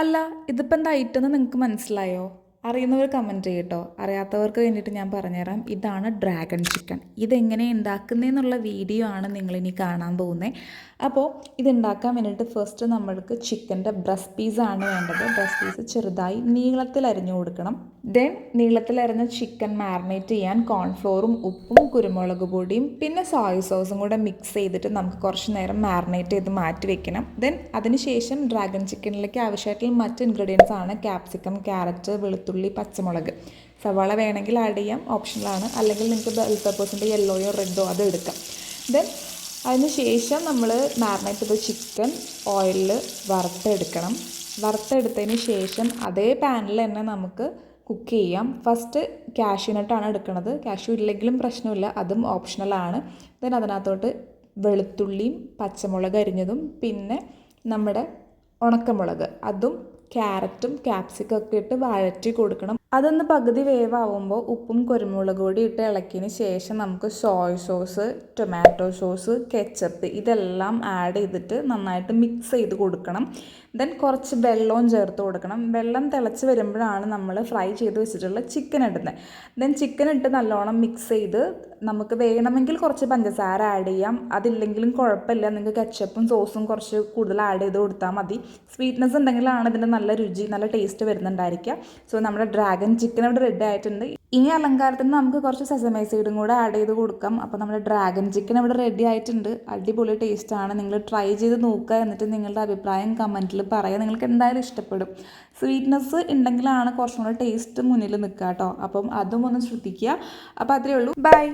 അല്ല, ഇതിപ്പോൾ എന്താ ഐറ്റം നിങ്ങൾക്ക് മനസ്സിലായോ? അറിയുന്നവർ കമൻറ്റ് ചെയ്യട്ടോ. അറിയാത്തവർക്ക് വേണ്ടിയിട്ട് ഞാൻ പറഞ്ഞുതരാം. ഇതാണ് ഡ്രാഗൺ ചിക്കൻ. ഇതെങ്ങനെ ഉണ്ടാക്കുന്നതെന്നുള്ള വീഡിയോ ആണ് നിങ്ങളിനി കാണാൻ പോകുന്നത്. അപ്പോൾ ഇതുണ്ടാക്കാൻ വേണ്ടിയിട്ട് ഫസ്റ്റ് നമ്മൾക്ക് ചിക്കൻ്റെ ബ്രസ്റ്റ് പീസാണ് വേണ്ടത്. ബ്രസ്റ്റ് പീസ് ചെറുതായി നീളത്തിൽ അരിഞ്ഞു കൊടുക്കണം. ദെൻ നീളത്തിലരിഞ്ഞ ചിക്കൻ മാരിനേറ്റ് ചെയ്യാൻ കോൺഫ്ലോറും ഉപ്പും കുരുമുളക് പൊടിയും പിന്നെ സോയ സോസും കൂടെ മിക്സ് ചെയ്തിട്ട് നമുക്ക് കുറച്ച് നേരം മാരിനേറ്റ് ചെയ്ത് മാറ്റി വെക്കണം. ദെൻ അതിനുശേഷം ഡ്രാഗൺ ചിക്കനിലേക്ക് ആവശ്യമായിട്ടുള്ള മറ്റ് ഇൻഗ്രീഡിയൻസ് ആണ് ക്യാപ്സിക്കം, ക്യാരറ്റ്, വെളുത്തുള്ളി, പച്ചമുളക്. സവാള വേണമെങ്കിൽ ആഡ് ചെയ്യാം, ഓപ്ഷണലാണ്. അല്ലെങ്കിൽ നിങ്ങൾക്ക് ബെൽ പെപ്പേഴ്സിൻ്റെ യെല്ലോയോ റെഡോ അത് എടുക്കാം. ദെൻ അതിനുശേഷം നമ്മൾ മാരിനേറ്റ് ചെയ്ത ചിക്കൻ ഓയിലിൽ വറുത്തെടുക്കണം. വറുത്തെടുത്തതിന് ശേഷം അതേ പാനിൽ തന്നെ നമുക്ക് കുക്ക് ചെയ്യാം. ഫസ്റ്റ് കാഷ്യൂ നട്ടാണ് എടുക്കുന്നത്. കാഷ്യൂ ഇല്ലെങ്കിലും പ്രശ്നമില്ല, അതും ഓപ്ഷണലാണ്. ദെൻ അതിനകത്തോട്ട് വെളുത്തുള്ളിയും പച്ചമുളക് അരിഞ്ഞതും പിന്നെ നമ്മുടെ ഉണക്കമുളക് അതും ക്യാരറ്റും ക്യാപ്സിക്കം ഒക്കെ ഇട്ട് വഴറ്റി കൊടുക്കണം. അതൊന്ന് പകുതി വേവാകുമ്പോൾ ഉപ്പും കുരുമുളക് പൊടി ഇട്ട് ഇളക്കിയതിന് ശേഷം നമുക്ക് soya sauce, tomato sauce, ketchup ഇതെല്ലാം ആഡ് ചെയ്തിട്ട് നന്നായിട്ട് മിക്സ് ചെയ്ത് കൊടുക്കണം. ദെൻ കുറച്ച് വെള്ളവും ചേർത്ത് കൊടുക്കണം. വെള്ളം തിളച്ച് വരുമ്പോഴാണ് നമ്മൾ ഫ്രൈ ചെയ്ത് വെച്ചിട്ടുള്ള ചിക്കൻ ഇടുന്നത്. ദെൻ ചിക്കൻ ഇട്ട് നല്ലോണം മിക്സ് ചെയ്ത് നമുക്ക് വേണമെങ്കിൽ കുറച്ച് പഞ്ചസാര ആഡ് ചെയ്യാം. അതില്ലെങ്കിലും കുഴപ്പമില്ല, നിങ്ങൾക്ക് കെച്ചപ്പും സോസും കുറച്ച് കൂടുതൽ ആഡ് ചെയ്ത് കൊടുത്താൽ മതി. സ്വീറ്റ്നെസ് ഉണ്ടെങ്കിലാണ് ഇതിൻ്റെ നല്ല രുചി, നല്ല ടേസ്റ്റ് വരുന്നുണ്ടായിരിക്കുക. സോ നമ്മുടെ ഡ്രാഗൺ ചിക്കൻ ഇവിടെ റെഡി ആയിട്ടുണ്ട്. ഇനി അലങ്കാരത്തിന് നമുക്ക് കുറച്ച് സെസമൈ സീഡും കൂടെ ആഡ് ചെയ്ത് കൊടുക്കാം. അപ്പോൾ നമ്മുടെ ഡ്രാഗൺ ചിക്കൻ ഇവിടെ റെഡി ആയിട്ടുണ്ട്. അടിപൊളി ടേസ്റ്റാണ്. നിങ്ങൾ ട്രൈ ചെയ്ത് നോക്കുക. എന്നിട്ട് നിങ്ങളുടെ അഭിപ്രായം കമൻറ്റിൽ പറയുക. നിങ്ങൾക്ക് എന്തായാലും ഇഷ്ടപ്പെടും. സ്വീറ്റ്നെസ് ഉണ്ടെങ്കിലാണ് കുറച്ചും കൂടെ ടേസ്റ്റ് മുന്നിൽ നിൽക്കുക കേട്ടോ. അപ്പം അതും ഒന്ന് ശ്രദ്ധിക്കുക. അപ്പോൾ അത്രയേ ഉള്ളൂ. ബൈ.